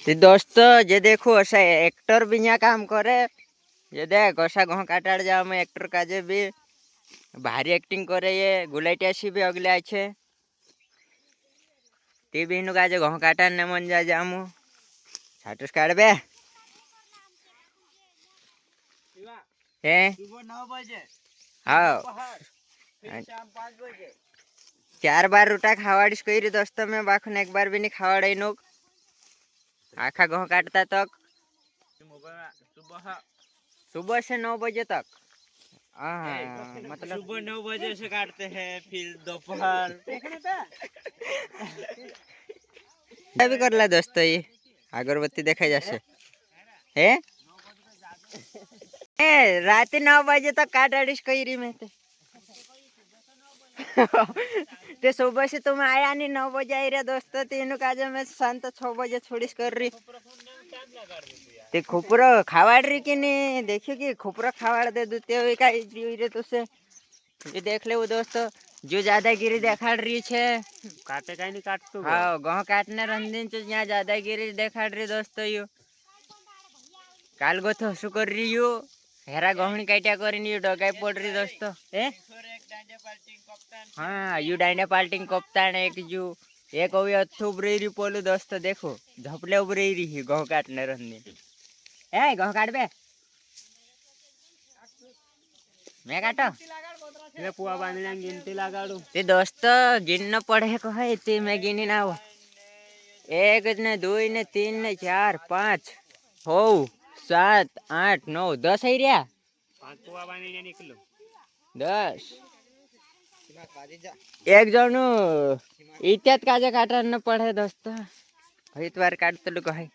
ते दोस्तों जे देखो असा एक्टर भी यहाँ काम करे। ये देख असा गह काटाड़ जाओ मैं एक्टर काजे भी भारी एक्टिंग करे। ये गुलाइटियासी भी अगले आछे ते भी इनु काजे गह काटाड़ ने मन जा जामु छाटूस काढ़ बे हे 9 बजे। हाँ 5 बजे 4 बार रोटा खावाड़ीश करी दोस्तों मैं बाखन एक बार भी नहीं खावाड़े नो आखा गह काटता तक सुबह से 9 बजे तक। हाँ मतलब सुबह 9 बजे से काटते हैं फिर दोपहर भी कर ला दोस्तों। ये अगरबत्ती देखा जासे है रात 9 बजे तक काटाड़ीश करी मैं ते सुबह से तुम आया नहीं 9 बजे आई रहे दोस्तों तीनों काजे मैं शांत 6 बजे छोड़ीश कर रही ते खोपरो खावाड़ रही कि नहीं देखियो कि खोपरो खावाड़ दे दूते हुए का रे तुसे ये देख ले वो दोस्तों जो ज्यादागिरी देखाड़ रही छे काटे काई नहीं काटतो। हाँ गह काटने रंदीन तो यहाँ ज्यादागिरी देखाड़ रही दोस्तों यू काल गो तो शू कर रही यू हेरा गहनी काट्या करीने डगाई पड़ रही दोस्तों ए हाँ यू डाइने पाल्टिंग कप्तान एक जू एक अभी अच्छु उबरी रही पोलू दोस्तों देखो झपले उबरी रही गह काटने रंदीन ए गह काट बे मैं काटो ये पुआ बांधने गिनती लगाड़ू ते दोस्तों गिनना पड़े को है ते मैं गिनी ना हो 1 ने 2 ने 3 ने 4 5 6 7 8 9 10 आई रहा 5 पुआ बांधने निकलो 10 एक जणू इत्यात काजे काटना पड़े दोस्तों इतवार काटतलू कहे